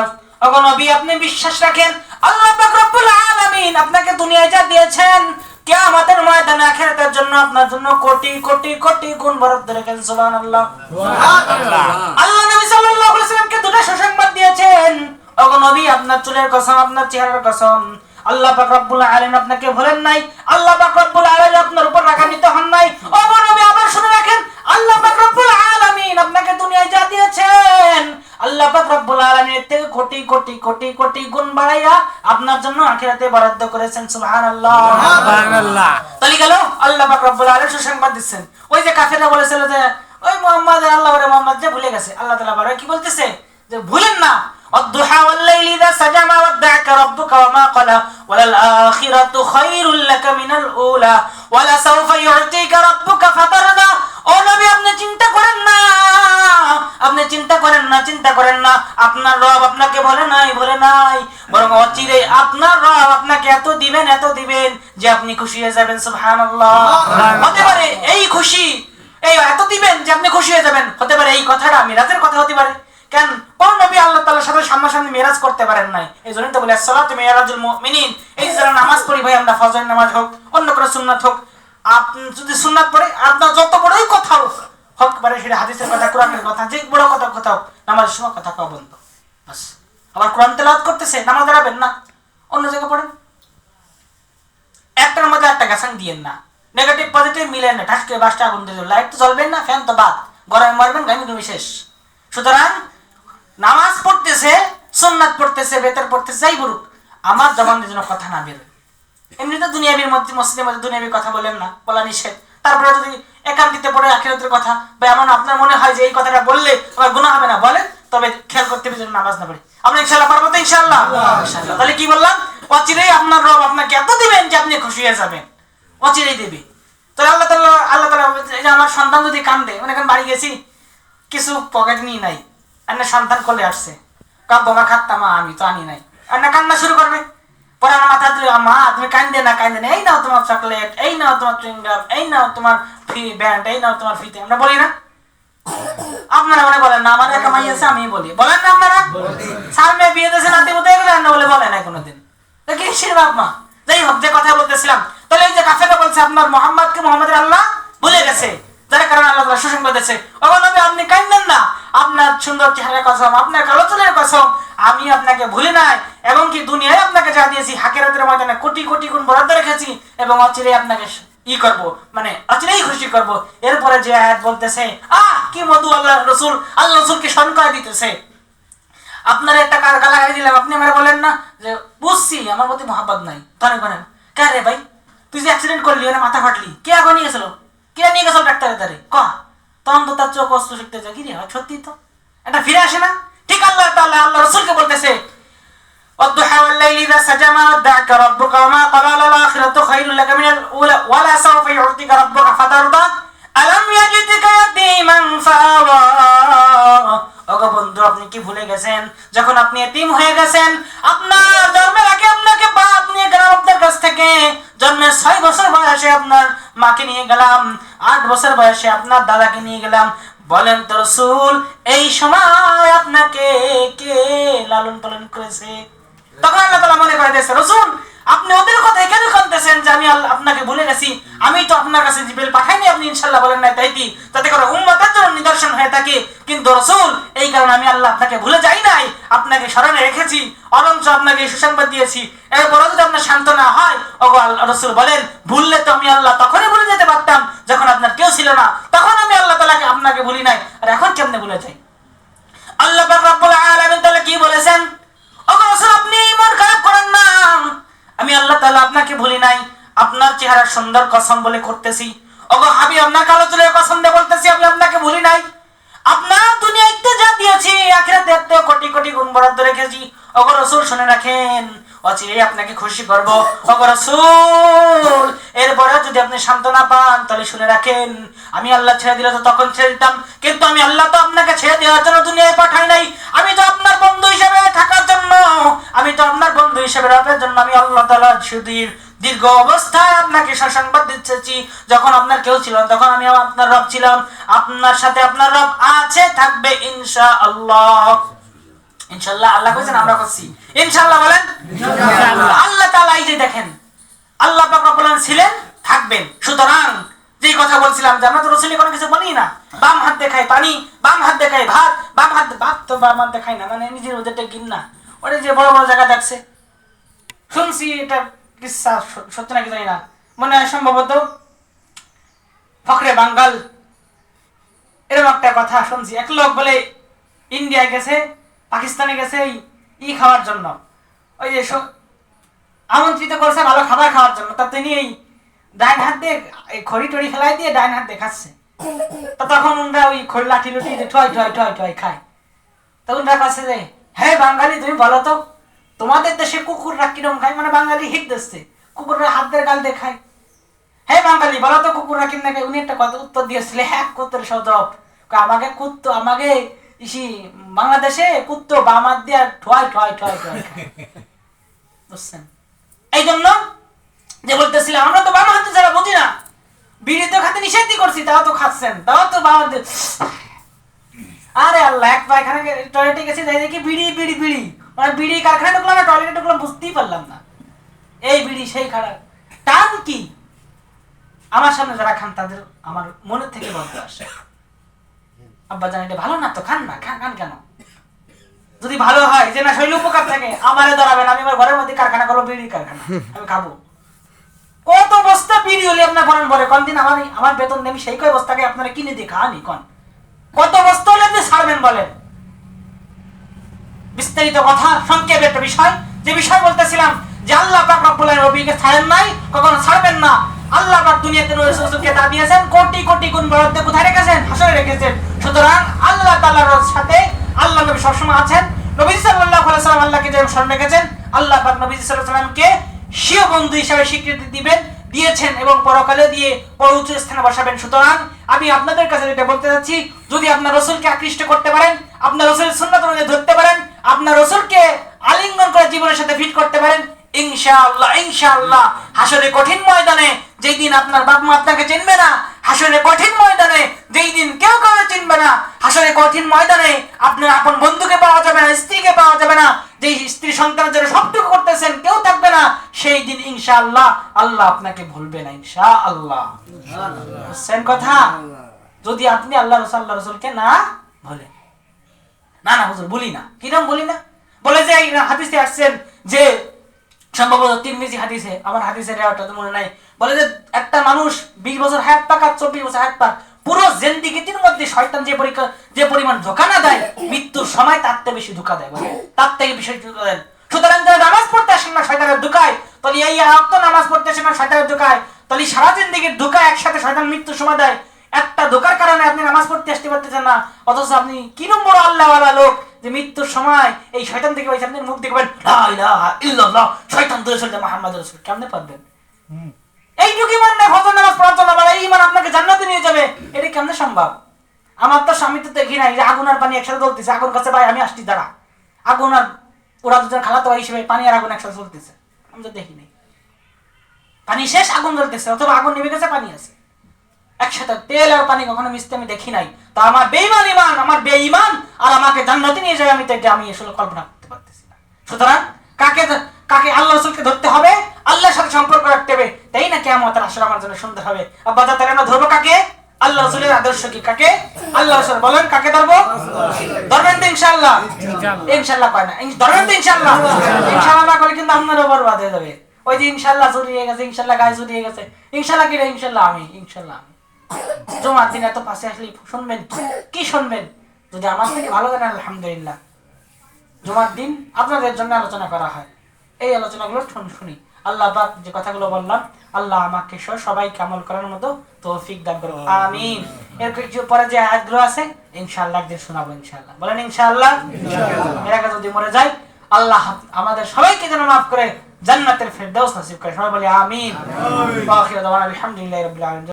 Speaker 1: ওগো নবী, আপনি বিশ্বাস রাখেন আল্লাহ পাক রব্বুল আলামিন আপনাকে দুনিয়ায় যা দিয়েছেন, কিয়ামতের ময়দানে আখিরাতের জন্য আপনার জন্য কোটি কোটি কোটি গুণ বরাদ্দ রেখেছেন। সুবহানাল্লাহ, সুবহানাল্লাহ। আল্লাহ নবী সাল্লাল্লাহু আলাইহি ওয়াসাল্লামকে দুটো সুসংবাদ দিয়েছেন। ওগো নবী, আপনার চুলের কসম, আপনার চেহারার কসম, আল্লাহ পাক রব্বুল আলামিন আপনাকে ভুলেন নাই, আল্লাহ পাক রব্বুল আলামিন আপনার উপর রাগান্বিত হন নাই। ওগো নবী, আবার শুনে রাখেন, আল্লাহ পাক রব্বুল আলামিন আপনাকে দুনিয়ায় যা দিয়েছেন, আল্লাহ পাক রব্বুল আলামিন থেকে কোটি কোটি কোটি কোটি গুণ বাড়াইয়া আপনার জন্য আখিরাতে বরাদ্দ করেছেন। সুবহানাল্লাহ, সুবহানাল্লাহ। তাহলে গেল আল্লাহ পাক রব্বুল আলামিন সুসংবাদ দিচ্ছেন। ওই যে কাফেররা বলেছিল যে ওই মুহাম্মদ, আল্লাহ ওরে মুহাম্মদ যে ভুলে গেছে, আল্লাহ তাআলা বলে কি বলতেছে যে ভুলেন না, ওয়াদ-দুহা ওয়াল-লাইলি ইযা সাজা মা ওয়াদ্দাআকা রাব্বুকা ওয়া মা ক্বালা ওয়ালাল আখিরাতু খায়রুল লাকা মিনাল উলা ওয়ালা সাওফা ইউতিকা রাব্বুকা ফাতারদা। ও নবী, আপনি চিন্তা করেন না, আপনি চিন্তা করেন না, চিন্তা করেন না, আপনার রব আপনাকে বলে নাই বরং অচিরে আপনার রব আপনাকে এত দিবেন যে আপনি খুশি হয়ে যাবেন। সুবহানাল্লাহ। হতে পারে এই খুশি, এই এত দিবেন যে আপনি খুশি হয়ে যাবেন, হতে পারে এই কথাটা মিরাজের কথা হতে পারে। কেন কোন নবী আল্লাহ তাআলার সাথে সামনাসামনি মিরাজ করতে পারেন নাই? এই জন্যই তো বলে আসসালাতু মিরাজুল মুমিনিন। এই যারা নামাজ পড়ি ভাই আমরা, ফজরের নামাজ হোক অন্য কোনো সুন্নাত হোক, আপনি যদি সুন্নাত পড়ে আপনার যত বড়ই কথা হোক পারে, সেটা হাদিসের কথা কোরআনের কথা যে বড় কথা হোক, নামাজের সময় কথা কওয়া বন্ধ বাস। আবার কোরআন তেলাওয়াত করতেছে নামাজ দাঁড়াবেন না, অন্য জায়গায় পড়েন। একটার মধ্যে একটা গ্যাসাং দিয়েন না, নেগেটিভ পজিটিভ মিলেন না, ঠাস করে বাসটা আগুন দিয়ে লাইট তো জ্বলবেন না, ফ্যান তো বাদ, গরমে মরবেন ঘামি ঘুমি শেষ। সুতরাং নামাজ পড়তেছে, সুন্নাত পড়তেছে, বেতর পড়তেছে, যাই বলুক আমার জবানের জন্য কথা না বেরোয়। এমনিতে দুনিয়াবির মধ্যে মসজিদের মধ্যে দুনিয়াবির কথা বলেন না, বলা নিষেধ। তারপরে যদি একান্তিতে পড়ে আখিরাতের কথা বা এমন আপনার মনে হয় যে এই কথাটা বললে আমার গুনাহ হবে না, বলেন, তবে খেয়াল করতে হবে যেন নামাজ না পড়ে। আমরা ইনশাআল্লাহ পারবো তো? ইনশাআল্লাহ। তাহলে কি বললাম? অচিরেই আপনার রব আপনাকে এত দিবেন যে আপনি খুশি হয়ে যাবেন, অচিরেই দেবে। তো আল্লাহ তাআলা যে আমার সন্তান যদি কান্দে, মানে এখন বাড়ি গেছি কিছু পকেট নিয়ে নাই, আর না সন্তান কোলে আসছে, কাঁদবো মা খাত্তা মা আমি তো আনি নাই, আর না কান্না শুরু করবে। পরে আমার মাথা তুলে মা তুমি কান্দে না, এই নাও তোমার চকলেট, এই নাও তোমার চুইংগাম, এই নাও তোমার ফি ব্যান্ড, এই নাও তোমার ফিতে। আমরা বলি না? আপনারা মনে বলেন না? আমার একা মাই আছে আমি বলি, বলেন না আপনারা? সামনে বিয়ে দিয়েছে নাতি পুতে এগুলো না বলে বলে না কোনোদিন। কিসের বাপ মা? যাই হোক, যে কথা বলতেছিলাম, তাহলে এই যে কাফেররা বলছে আপনার মোহাম্মদকে মোহাম্মদের আল্লাহ ভুলে গেছে, যার কারণে আল্লাহ তাআলা সুসংবাদ দিয়েছে, ওগো নবী আপনি কাঁদেন না, আপনার সুন্দর চেহারার কসম, আপনার কালো চুলের কসম, আমি আপনাকে ভুলি নাই, এবং কি দুনিয়ায় আপনাকে যা দিয়েছি আখিরাতের ময়দানে কোটি কোটি গুণ বরাদ্দ রেখেছি, এবং অচিরেই আপনাকে করব, মানে অচিরেই খুশি করব। এরপরে যে আয়াত বলতেছে কি মধু, আল্লাহ রসুলকে স্মরণ করে দিতেছে। আপনার একটা গালাগালি দিলাম, আপনি আমার বলেন না যে বুঝছি আমার প্রতি মহাব্বত নাই, তাহলে বলেন কে রে ভাই তুই যে অ্যাক্সিডেন্ট করলি, মানে মাথা ফাটলি, কে আগে নিয়ে গেছিল, কে নিয়ে গেছিল ডাক্তারের দ্বারে ক, তখন তো তার চোখ অস্ত্র শিখতে যায়, কি রে সত্যি তো এটা ফিরে আসে না? ঠিক আল্লাহ তাআলা আল্লাহ রাসূলকে বলতেছে والضحى والليل إذا سجى ما ودعك ربك وما قلى الآخرة خير لك من الأولى ولسوف يعطيك ربك فترضى ألم يجدك يتيما فآوى। ওগো বন্ধু আপনি কি ভুলে গেছেন যখন আপনি এতিম হয়ে গেছেন, আপনার জন্মের আগে আপনাকে বাপ নিয়ে গেলাম আপনার কাছ থেকে, জন্মের 6 বছর বয়সে আপনার মাকে নিয়ে গেলাম, 8 বছর বয়সে আপনার দাদাকে নিয়ে গেলাম, বলেন তো রাসূল এই সময় আপনাকে কে লালন পালন করেছে? তখন আল্লাহ তাআলা মনে করে দিয়েছে রাসূল আপনি ওদের কথাই কেন কাঁদতেছেন যে আমি আপনাকে ভুলে গেছি, আমি তো আপনার কাছে জিবরিল পাঠাইনি, আপনি ইনশাআল্লাহ বলেন নাই, তাই কি তাতে করে উম্মতের জন্য নিদর্শন হয়ে থাকে, কিন্তু রাসূল এই কারণে আমি আল্লাহ আপনাকে ভুলে যাই নাই, আপনাকে স্মরণে রেখেছি, অনন্ত আপনাকে সুসংবাদ দিয়েছি। এরপর যদি আপনার শান্ত না হয়, ওগো আল্লাহ রাসূল বলেন ভুললে তো আমি আল্লাহ তখনই ভুলে যেতে পারতাম যখন আপনার কেউ ছিল না, তখন আমি আল্লাহ তাআলাকে আপনাকে ভুলি নাই, আর এখন কেমনে ভুলে যাই? আল্লাহ পাক রব্বুল আলামিন তাআলা কি বলেছেন? ওগো রাসূল আপনি মন খারাপ করেন না, আমি আল্লাহ তাআলা আপনাকে ভুলি নাই, আপনার চেহারার সুন্দর কসম বলে করতেছি, ওগো হাবিব আপনার কালো চুলের কসম দিয়ে বলতেছি আমি আপনাকে ভুলি নাই, আপনার দুনিয়াতে যা দিয়েছি আখিরাতে কোটি কোটি গুণ বরাদ্দ রেখেছি। ওগো রাসূল শুনে রাখেন অচিরেই আপনাকে খুশি করব। ওগো রাসূল এরপরে যদি আপনি সান্ত্বনা পান তাহলে শুনে রাখেন আমি আল্লাহ ছেড়ে দিলে তো তখন ছেড়ে দিতাম, কিন্তু আমি আল্লাহ তো আপনাকে ছেড়ে দেওয়ার জন্য দুনিয়ায় পাঠাই নাই, আমি তো আপনার বন্ধু হিসেবে থাকার জন্য, আমি তো আপনার বন্ধু হিসেবে রাখার জন্য আমি আল্লাহ তাআলা দীর্ঘ অবস্থায় আপনাকে সুসংবাদ দিচ্ছি, যখন আপনার কেউ ছিল তখন আমি আপনার রব ছিলাম, আপনার সাথে আপনার রব আছে থাকবে ইনশাআল্লাহ। ইনশাআল্লাহ আল্লাহ কইছেন আমরা করছি ইনশাআল্লাহ, বলেন ইনশাআল্লাহ। আল্লাহ তাআলা এই যে দেখেন আল্লাহ পাক রব্বুল আলামিন ছিলেন থাকবেন। সুতরাং যেই কথা বলছিলাম যে আমরা তো রাসূলের কোনো কিছু বলি না, বাম হাত দেখায় পানি, বাম হাত দেখায় ভাত, বাম হাত তো বাম হাত দেখায় না, মানে নিজের ওদেরটা গিন না, ওরে যে বড় বড় জায়গা দেখছে শুনছি, এটা কিসসা সত্য নাকি জানি না, মনে হয় সম্ভবত ফখরে বাঙ্গাল এরকম একটা কথা শুনছি, এক লোক বলে ইন্ডিয়া গেছে, পাকিস্তানে গেছে ই খাওয়ার জন্য, ওই যে আমন্ত্রিত করছে ভালো খাবার খাওয়ার জন্য, তা তিনি এই ডাইন হাত দিয়ে খড়ি টড়ি ফেলাই দিয়ে ডাইন হাত দিয়ে খাচ্ছে, তো তখন উনরা ওই খড়ি লাঠি লুটি ঠয় ঠয় ঠয় ঠয় খায়, তো উনরা কাছে যে হ্যাঁ বাঙালি তুমি বলো তো তোমাদের দেশে কুকুররা কিরম খায়, মানে বাঙালি হিট দিচ্ছে কুকুররা হাত দিয়ে গাল দিয়ে খায়, হ্যাঁ বাঙালি বলো তো কুকুররা কিনে খায়, উনি একটা কথা উত্তর দিয়েছিল হ্যাঁ কুত্তর সজব, আমাকে কুত্তো আমাকে ইসি বাংলাদেশে কুত্তো বাম হাত দিয়ে ঠয় ঠয় ঠয় ঠয় খায়, বুঝছেন? এই জন্য যে বলতেছিলাম আমরা তো বাম হাতে যারা বুঝি না, বিড়ি তো খাতে নিষেধই করছি, তাও তো খাচ্ছেন, তাও তো বাবা। আরে আল্লাহ, এক পায়খানা টয়লেটে গেছি, যাই দেখি বিড়ি বিড়ি বিড়ি, মানে বিড়ি কারখানা ঢুকলাম না টয়লেটে ঢুকলাম বুঝতেই পারলাম না। এই বিড়ি সেই খারাপ টান কি, আমার সামনে যারা খান তাদের আমার মনের থেকে বলতে আসে, আব্বা জান এটা ভালো না তো, খান না, খান কেন? যদি ভালো হয় যে না শরীর উপকার থাকে, আমারে ধরাবেন, আমি আমার ঘরের মধ্যে কারখানা করবো, বিড়ির কারখানা, আমি খাবো। কত বস্তা বিড়ি হলে আপনার ভরেন ভরে কোন দিন? আমার বেতন দেবি সেই কয় বস্তাকে আপনারা কিনে দিয়ে খাওয়ানি কোন? কত বস্তা হলে আপনি ছাড়বেন বলেন? বিস্তারিত কথা, সংক্ষেপে একটা বিষয়, যে বিষয় বলতেছিলাম যে আল্লাহ পাক রব্বুল আলামিন নবীকে ছাড়েন নাই, কখনো ছাড়বেন না। আল্লাহ পাক দুনিয়াতে রাসূলকে তা দিয়েছেন, কোটি কোটি গুণ বরাদ্দ কোথায় রেখেছেন? হাসরে রেখেছেন। সুতরাং আল্লাহ তাআলার সাথে আল্লাহ নবী সবসময় আছেন। নবী সাল্লাল্লাহু আলাইহি ওয়াসাল্লাম আল্লাহকে যেমন স্মরণ রেখেছেন, আল্লাহ পাক নবী সাল্লাল্লাহু আলাইহি ওয়াসাল্লামকে স্বীয় বন্ধু হিসেবে স্বীকৃতি দিয়েছেন এবং পরকালে দিয়ে বড় উচ্চ স্থানে বসাবেন। সুতরাং আমি আপনাদের কাছে যেটা বলতে চাচ্ছি, যদি আপনার রাসূলকে আকৃষ্ট করতে পারেন, আপনার রাসূলের সুন্নাত অনুযায়ী ধরতে পারেন, আপনার রাসূলকে আলিঙ্গন করে জীবনের সাথে ফিট করতে পারেন, ইনশাআল্লাহ ইনশাআল্লাহ হাসরে কঠিন ময়দানে যেই দিন আপনার বাপ মা আপনাকে চিনবে না, হাসরে কঠিন ময়দানে যেই দিন কেউ কাউকে চিনবে না, হাসরে কঠিন ময়দানে আপনার আপন বন্ধুকে পাওয়া যাবে না, স্ত্রীকে পাওয়া যাবে না, যেই স্ত্রী সন্তানের জন্য সবটুকু করতেছেন কেউ থাকবে না, সেই দিন ইনশাআল্লাহ আল্লাহ আপনাকে ভুলবে না, ইনশাআল্লাহ। বুঝছেন কথা? যদি আপনি আল্লাহ রাসূলকে না বলেন, না না হুজুর বলি না, কিরকম বলি না? বলে যে হাদিসে আসছেন যে সম্ভবত তিরমিজি হাদিসে, আমার হাদিসের রেওয়ায়তটা তো মনে নাই, বলে যে একটা মানুষ 20 বছর হায়াত পাক আর 24 বছর হায়াত পাক, পুরো জিন্দেগির মধ্যে শয়তান যে পরিমাণ ধোঁকা না দেয়, মৃত্যুর সময় তার থেকে বেশি ধোঁকা দেয়, বলে তার থেকে বেশি ধোঁকা দেয়। সুতরাং যারা নামাজ পড়তে আসেন না শয়তানের ধোঁকায়, তাহলে এই ওয়াক্ত নামাজ পড়তে আসেন না শয়তানের ধোঁকায়, তাহলে সারা জিন্দেগির ধোঁকা একসাথে শয়তান মৃত্যুর সময় দেয়। একটা ধোঁকার কারণে আপনি নামাজ পড়তে আসতে পারতেছেন না, অথচ আপনি কি নম্বর আল্লাহওয়ালা লোক যে মৃত্যুর সময় এই শয়তান থেকে বাইরে আপনি মুখ দেখবেন লা ইলাহা ইল্লাল্লাহ, শয়তান দূরে চলে মুহাম্মাদুর রাসূল, কেমনে পারবেন? এইটুকু ইমান না ফজর নামাজ পড়ার জন্য বলে এই ইমান আপনাকে জান্নাতে নিয়ে যাবে, এটা কেমনে সম্ভব? আমার তো স্বামী তো দেখি নাই যে আগুন আর পানি একসাথে জ্বলতেছে, আগুন কাছে ভাই আমি আসছি দাঁড়া, আগুন আর ওরা দুজন খালাতো ভাই হিসেবে পানি আর আগুন একসাথে জ্বলতেছে, আমি তো দেখি নাই। পানি শেষ আগুন জ্বলতেছে, অথবা আগুন নিভে গেছে পানি আছে, একসাথে তেল আর পানি কখনো মিশতে আমি দেখি নাই। তা আমার বেঈমান ইমান, আমার বেঈমান আর আমাকে জান্নাতে নিয়ে যায়, আমি তো এটা আমি আসলে কল্পনা করতে পারতেছি না। সুতরাং কাকে আল্লাহ রাসূলকে ধরতে হবে, আল্লাহর সাথে সম্পর্ক রাখতে হবে, তাই না কিয়ামতের আসর আমার জন্য সুন্দর হবে। আব্বা তাহলে আমরা ধরবো কাকে? আল্লাহ রাসূলের আদর্শ কি? কাকে? আল্লাহ রাসূল বলেন কাকে ধরবো? ধরবেন তো ইনশাআল্লাহ? ইনশাআল্লাহ কয় না, ধরবেন তো ইনশাআল্লাহ? ইনশাআল্লাহ না করলে কিন্তু আপনারও বরবাদ হয়ে যাবে। ওই যে ইনশাআল্লাহ জড়িয়ে গেছে, ইনশাআল্লাহ গায়ে জড়িয়ে গেছে, ইনশাআল্লাহ কি রে? ইনশাআল্লাহ আমি, ইনশাআল্লাহ আমি। জুমার দিন এত পাশে আসলে শুনবেন কি শুনবেন? যদি আমার থেকে ভালো জানেন আলহামদুলিল্লাহ। জুমার দিন আপনাদের জন্য আলোচনা করা হয়, এই আলোচনাগুলো শুনি। আল্লাহ পাক যে কথাগুলো বললাম, আল্লাহ আমাকে সবাইকে আমল করার মতো তৌফিক দান করুন, আমিন। এর কিছু পরে যে আয়াতগুলো আছে ইনশাআল্লাহ একদিন শোনাবো, ইনশাআল্লাহ। বলেন ইনশাআল্লাহ। এর আগে যদি মরে যাই, আল্লাহ আমাদের সবাইকে যেন মাফ করে জান্নাতের ফেরদাউস নসিব করে, সবাই বলি আমিন। ওয়া আখিরু দাওয়ানা আলহামদুলিল্লাহি রাব্বিল আলামিন।